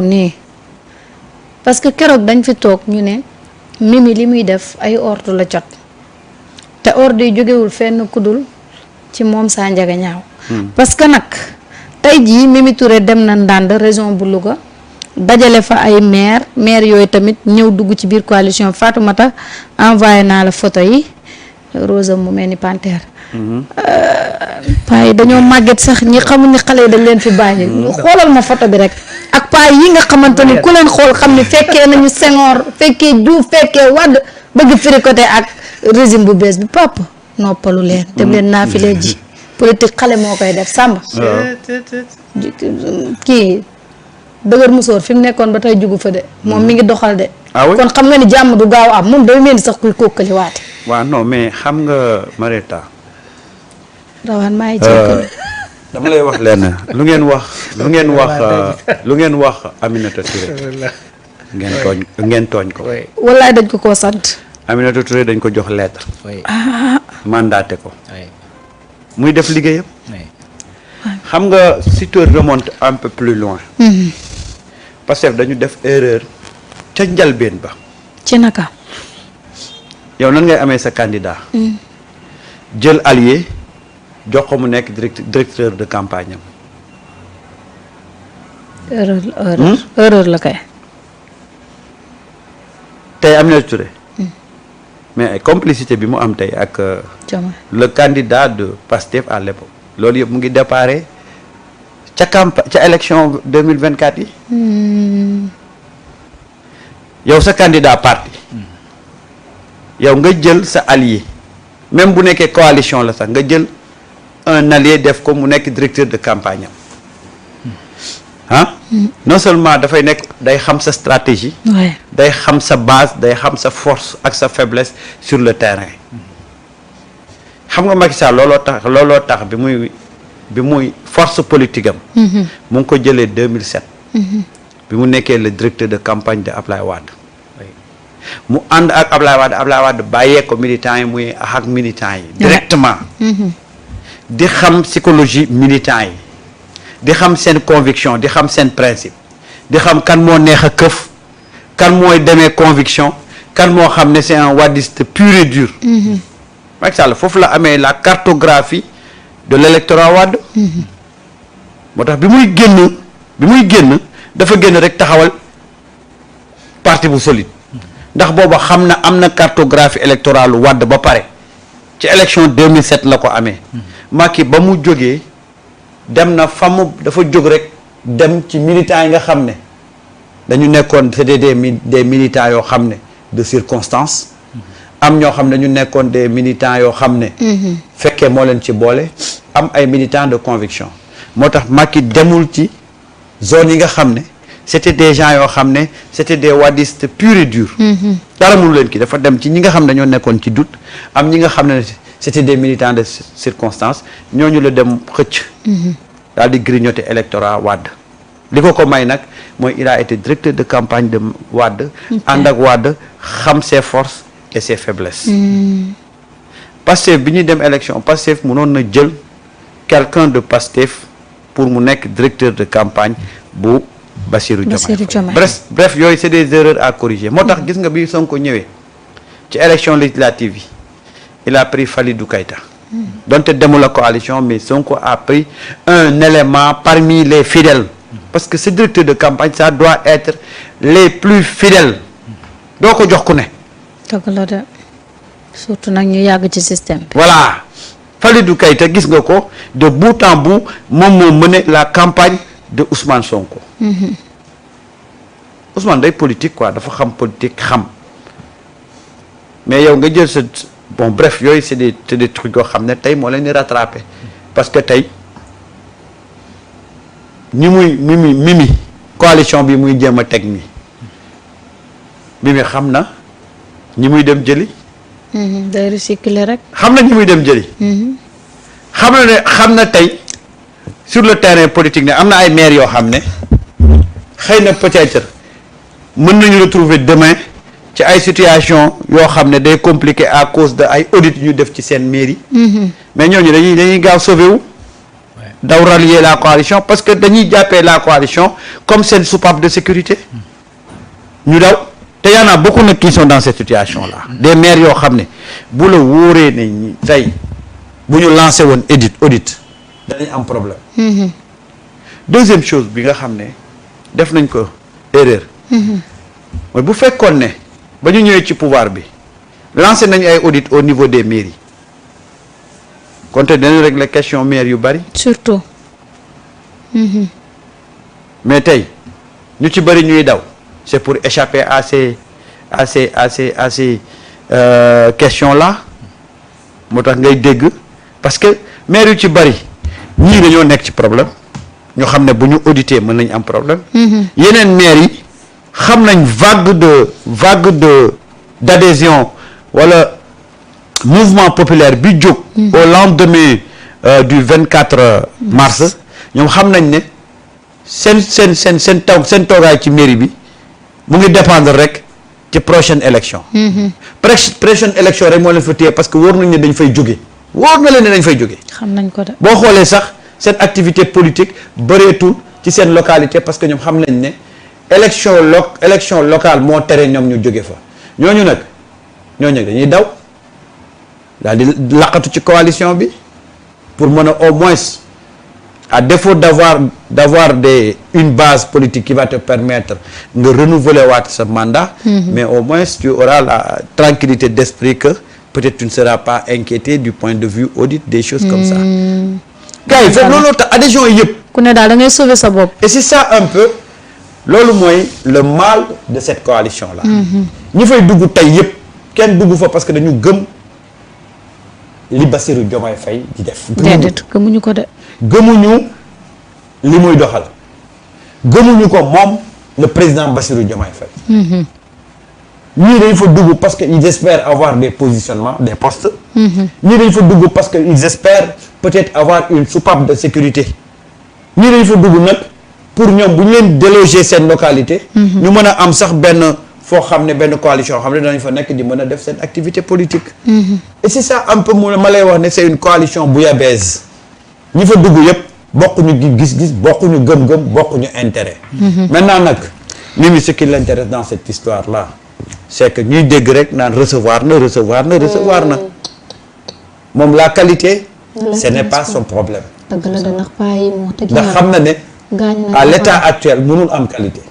nii parce que keroog dañ fi toog ñu ne Mimi li muy def ay ordre la jot te ordre yi jógewul fenn kudul ci moom saa njaga ñaaw parce que nag tey jii Mimi Touré dem na Ndande région bu Louga dajale fa ay maire yooyu tamit ñëw dugg ci biir coalition Fatoumata envoyé naa la photo yi Rosa mu mel ni panthère paa yi dañoo màgget sax ñi xamul ni xale yi dañ leen fi bàyyi xoolal ma photo bi rek ak paa yi nga xamante ni ku leen xool xam ni fekkee nañu Senghor fekkee Diouf fekkee Wade bëgg fricoté ak régime bu bees bi papa noppalu leen dem leen naafile ji politique xale moo koy def sàmba kii dëgër musóor fi mu nekkoon ba tey jugu fa de moom mi ngi doxal de kon xam nga ni jàmm du gaaw am moom day mel ni sax kuy kókkali waate waaw non mais xam nga Mareta rawaan maa ngi jékkalu dama lay wax lenn lu ngeen wax Aminata Touré ngeen tooñ ko wallaay dañ ko koo sant Aminata Touré dañ ko jox lettre mandaté ko muy def liggéeyam xam nga si tu remontes un peu plus loin parce que dañu def erreur ca njalbeen ba ci naka yow nan ngay amee sa candidat jël allié jox ko mu nekk directeur de campagne am erreur la kay tey Aminata Touré mais ay complicité bi mu am tey ak le candidat de Pastef à l'époque loolu yëpp mu ngi déparé ca élection 2024 yi yow sa candidat parti yow nga jël sa allié même bu nekkee coalition la sax nga jël un allié def ko mu nekk directeur de campagne am non seulement dafay nekk day xam sa stratégie day xam sa base day xam sa force ak sa faiblesse sur le terrain xam nga Macky Sall looloo tax bi muy force politique am mu ngi ko jëlee 2007 bi mu nekkee le directeur de campagne de Ablaye Wade mu ànd ak Ablaye Wade bàyyee ko militants yi muy ak militants yi directement di xam psychologie militants yi di xam seen conviction di xam seen principe di xam kan moo neex a këf kan mooy demee conviction kan moo xam ne c'est un wadiste pur et dur Macky Sall foofu la amee la cartographie de l'électorat Wade moo tax bi muy génn dafa génn rek taxawal parti bu solide ndax booba xam na am na cartographie électorale Wade ba pare ci élection 2007 la ko amee Macky ba mu jógee dem na dafa jóg rek dem ci militants yi nga xam ne dañu nekkoon c'était des militants yoo xam ne de circonstance am ñoo xam ne ñu nekkoon des militants yoo xam ne fekkee moo leen ci boole am ay militants de conviction moo tax Macky demul ci zone yi nga xam ne c'était des gens yoo xam ne c'était des wadistes purs et durs dara mënu leen kii dafa dem ci ñi nga xam ne ñoo nekkoon ci doute am ñi nga xam ne c'était des militants de circonstance ñooñu la dem xëcc daal di grignoter électorat Wade li ko may nag mooy il a été directeur de campagne de Wade ànd ak Wade xam ses forces et ses faiblesses Pastef bi ñuy dem élection Pastef mënoon na jël quelqu'un de Pastef pour mu nekk directeur de campagne bu Bassirou Diomaye bref yooyu c'est des erreurs à corriger moo tax gis nga bi Sonko ñëwee ci élection législative yi il a pris Falidou Keïta donte demul la coalition mais Sonko a pris un élément parmi les fidèles parce que ce directeur de campagne ça doit être les plus fidèles doo ko jox ku ne dëgg la de surtout nag ñu yàgg ci système bi voilà Falidou Keïta gis nga ko de bout en bout moom moo mené la campagne de Ousmane Sonko Ousmane day politique quoi dafa xam politique xam mais yow nga jël sa bon bref yooyu c'est des trucs yoo xam ne tey moo leen di rattraper parce que tey Mimi coalition bi muy jéem a teg nii Mimi xam na ñi muy dem jëli day recycler rek xam na ñi muy dem jëli xam na tey sur le terrain politique ne am na ay maires yoo xam ne xëy na peut-être mën nañu retrouver demain ci ay situation yoo xam ne day compliqué à cause de ay audits ñu def ci seen mairie mais ñooñu dañuy gaaw sauver wu daw rallier la coalition parce que dañuy jàppee la coalition comme seen soupape de sécurité ñu daw te y en a beaucoup nag qui sont dans cette situation là des maires yoo xam ne bu la wóoree ne ñi tey bu ñu lancé woon audit danañ am problème deuxième chose bi nga xam ne def nañ ko erreur mooy bu fekkoon ne ba ñu ñëwee ci pouvoir bi lancé nañu ay audit au niveau des mairies kon te dinañ régler question maire yu bari surtout. mais tey ñu ci bari ñuy daw c'est pour échapper à ces questions là moo tax ngay dégg parce que maire yu ci bari ñii dañoo nekk ci problème ñu xam ne bu ñu auditer mën nañ am problème yeneen maire yi xam nañ vague de d'adhésion wala mouvement populaire bi jóg au lendemain du 24 mars ñoom xam nañ ne seen toogaay ci mairie bi mu ngi dépendre rek ci prochaine élection prochaine élection rek moo leen fa téye parce que wóor nañ ne dañ fay jóge wóor na leen ne dañ fay jóge xam nañ ko de. boo xoolee sax seen activité politique bëreetul ci seen localité parce que ñoom xam nañ ne élection locale moo tere ñoom ñu jóge fa ñooñu nag dañuy daw daal di laqatu ci coalition bi pour mën a au moins à défaut d'avoir une base politique qui va te permettre nga renouveler waat sa mandat mais au moins tu auras la tranquillité d'esprit que peut-être tu ne seras pas inquiété du point de vue audit des choses comme ça gars yi foofu looloo tax adhésion yi yëpp ku ne daal da ngay sauver sa bopp. et c'est ça un peu loolu mooy le mal de cette coalition là ñi fay dugg tey yëpp kenn dugg fa parce que dañu gëm li Bassirou Diomaye Faye di def déedéet gëmuñu ko de. gëmuñu li muy doxal gëmuñu ko moom le président Bassirou Diomaye Faye ñii dañ fa dugg parce que ils espèrent avoir des positionnements des postes ñii dañ fa dugg parce que ils espèrent peut-être avoir une soupape de sécurité ñii dañ fa dugg nag pour ñoom bu ñu leen déloger seen localité ñu mën a am sax benn foo xam ne benn coalition xam ne danañ fa nekk di mën a def seen activité politique et c'est ça un peu ma lay wax ne c'est une coalition bouillabaisse ñi fa dugg yëpp bokkuñu gis-gis bokkuñu gëm-gëm bokkuñu intérêt maintenant nag Mimi ce qui l'intéresse dans cette histoire là c'est que ñuy dégg rek naan recevoir na moom la qualité ce n'est pas son problème dëgg la de ndax paa yi moo tëj. ndax xam na ne à l'état actuel mënul am qualité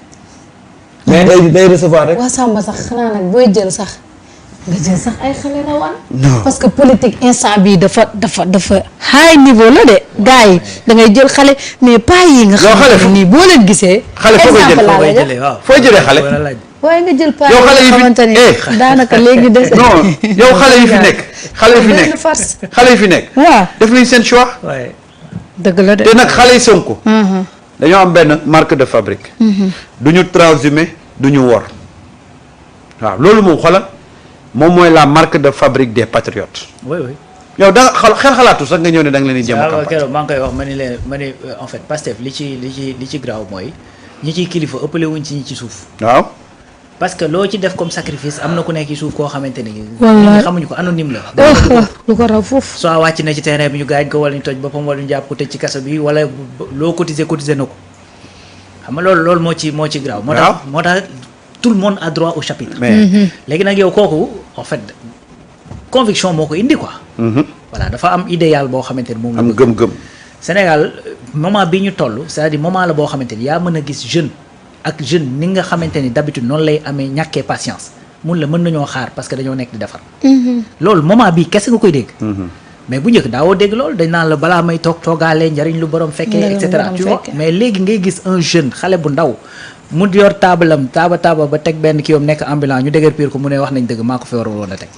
mais day recevoir rek waa Samba sax xanaa nag booy jël sax nga jël sax ay xale rawaan. non parce que politique instant bii dafa high niveau la de gars yi da ngay jël xale mais pas yi nga. xam ne nii boo leen gisee. xale foo koy exemple laa la jox foo jëlee xale. waaye nga jël pas yow xale yi nga fi xamante ni daanaka léegi des. non yow xale yi fi nekk. xale yi fi nekk. waaw def nañ seen choix. dëgg la de. te nag xale yi Sonko. dañoo am benn marque de fabrique. du ñu transhumé du ñu wor. waaw loolu moom xoolal moom mooy la marque de fabrique des patriotes. oui. yow da nga xel xalaatu sax nga ñëw ne da nga leen di jëm campagne. keroog maa ngi koy wax ma ni en fait Pastef li ci graaw mooy ñi ciy kilifa ëppale wuñ ci ñi ci suuf. waaw. parce que loo ci def comme sacrifice am na ku nekk ci suuf koo xamante ni. wallaay xamuñu ko anonyme la. lu ko raw foofu. soit wàcc na ci terrain bi ñu gaañ ko wala ñu toj boppam wala ñu jàpp ko tëj ci kaso bi wala loo cotiser na ko xam nga loolu moo ci graaw. moo tax tout le monde a droit au chapitre. léegi nag yow kooku en fait conviction moo ko indi quoi. voilà dafa am idéal boo xamante ni moom. am gëm-gëm. Sénégal moment bi ñu toll c'est-à-dire moment la boo xamante ni yaa mën a gis jeune ak jeune ni nga xamante ni d'habitude noonu lay amee ñàkkee patience mun la mën nañoo xaar parce que dañoo nekk di defar. loolu moment bii kese nga koy dégg. mais bu njëkk daawoo dégg loolu dañ naan la balaa may toogaale njariñ lu borom fekkee et cetera tu vois mais léegi ngay gis un jeune xale bu ndaw mu yor taabalam taaba ba teg benn kii yom nekk ambulant ñu dëgër piir ko mu ne wax nañ dëgg maa ko fi war woon a teg.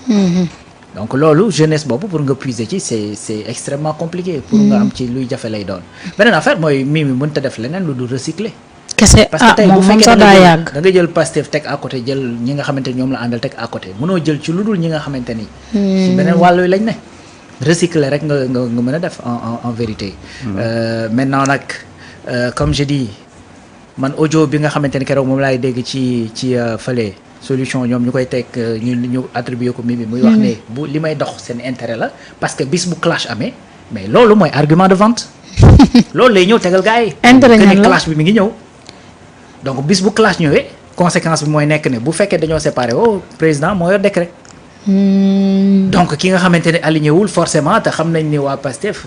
donc loolu jeunesse boobu pour nga puiser ci c'est extrêmement compliqué. pour nga am ci luy jafe lay doon. beneen affaire mooy Mimi mënut a def leneen lu dul recycler. kese parce que tey bu moom fekkee sax daa yàgg. da nga jël Pastef teg à côté jël ñi nga xamante ni ñoom la àndal teg à côté mënoo jël ci lu dul ñi nga xamante ni. ci beneen wàll wi lañ ne. recycler rek nga mën a def en vérité. maintenant nag comme je dis man audio bi nga xamante ni keroog moom laay dégg ci fële solution ñoom ñu koy teg ñu attribué ko Mimi muy wax ne bu li may dox seen intérêt la parce que bis bu clash amee mais loolu mooy argument de vente. loolu lay ñëw tegal gars yi. Intérêt que ñan ne la. clash bi mi ngi ñëw. donc bis bu clash ñëwee conséquence bi mooy nekk ne bu fekkee dañoo séparé président moo yor décret. donc ki nga xamante ne aligné wul forcément te xam nañ ni waa Pastef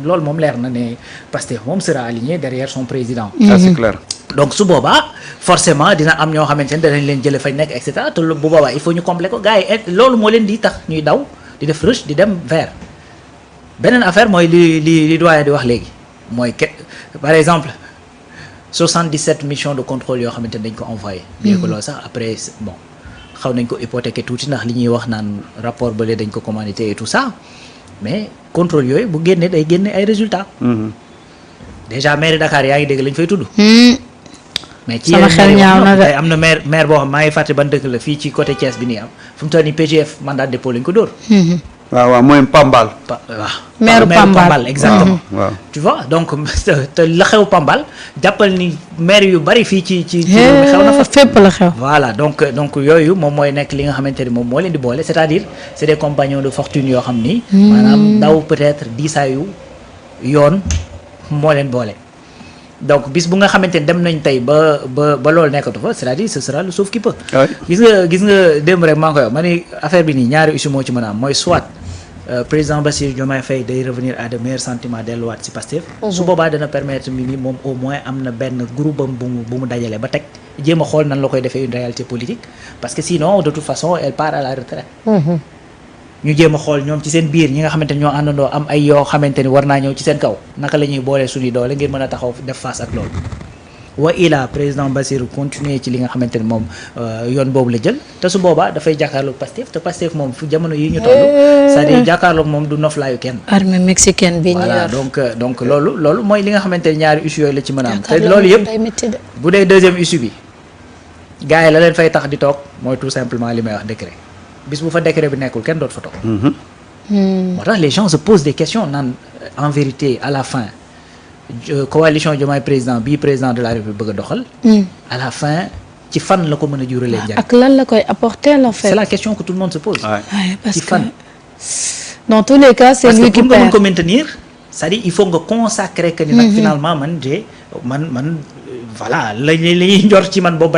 loolu moom leer na ne Pastef moom sera aligné derrière son président. ça c'est clair. donc su boobaa forcément dina am ñoo xamante ne danañ leen jëlee fañ nekk et cetera te bu boobaa il faut ñu compléter ko gars yi loolu moo leen di tax ñuy daw di def rush di dem vers beneen affaire mooy li doyen di wax léegi mooy par exemple 77 missions de contrôle yoo xamante ne dañ ko envoyé. bien que loolu sax après bon xaw nañ ko hypothéquer tuuti ndax li ñuy wax naan rapport bële dañ ko commandité et tout ça mais contrôle yooyu bu génnee day génne ay résultats. déjà maire Dakar yaa ngi dégg lañ fay tudd. mais ci sama xel ñaaw na de am na maire boo xam maa ngi fàtte ban dëkk la fii ci côté Thiès bi nii am fu mu toll nii PGF mandat de dépôt lañ ko dóor. waaw mooy Pambal. waaw maire Pambal exactement. waaw tu vois donc te la xew Pambal jàppal ni maire yu bari fii ci xew na fa. fépp la xew. voilà donc yooyu moom mooy nekk li nga xamante ni moom moo leen di boole c'est-à-dire c'est des compagnons de fortune yoo xam ni. maanaam daw peut-être diisaayu yoon moo leen boole. donc bis bu nga xamante ni dem nañ tey ba loolu nekkatu fa c'est-à-dire ce sera le sauve qui peut. gis nga démb rek maa ngi koy wax ma ni affaire bi nii ñaari issue moo ci mën a am mooy soit président Bassirou Diomaye Faye day revenir à de meilleurs sentiments delluwaat ci Pastef. su boobaa dana permettre mi ni moom au moins am na benn groupe am bu mu dajale ba teg jéem a xool nan la koy defee une réalité politique parce que sinon de toute façon elle part à la retraite. ñu jéem a xool ñoom ci seen biir ñi nga xamante ni ñoo àndandoo am ay yoo xamante ni war naa ñëw ci seen kaw naka la ñuy boolee suñuy doole ngir mën a taxaw def face ak loolu. wa ila président Bassirou continuer ci li nga xamante ni moom yoon boobu la jël te su boobaa dafay jàkkaarloog Pastef te Pastef moom fu jamono yi ñu toll c'est-à-dire jàkkaarloog moom du noflaayu kenn. armée mexicaine bi ñu voilà yor. donc loolu mooy li nga xamante ni ñaari issue yooyu la ci mën a am. te loolu yëpp bu dee deuxième issue bi gars yi la leen fay tax di toog mooy tout simplement li may wax décret bis bu fa décret bi nekkul kenn dootu fa toog. moo tax les gens se posent des questions naan en vérité à la fin. coalition Diomaye président bii président de la République bëgg a doxal. à la fin ci fan la ko mën a juralee njariñ. ak lan la koy apporter en fait. c'est la question que tout le monde se pose. parce ci que fan. dans tous les cas c'est lui qui parce que pour nga mën perd. ko maintenir c'est-à-dire il faut nga consacrer que ni nag finalement man voilà la ñuy njort ci man boobu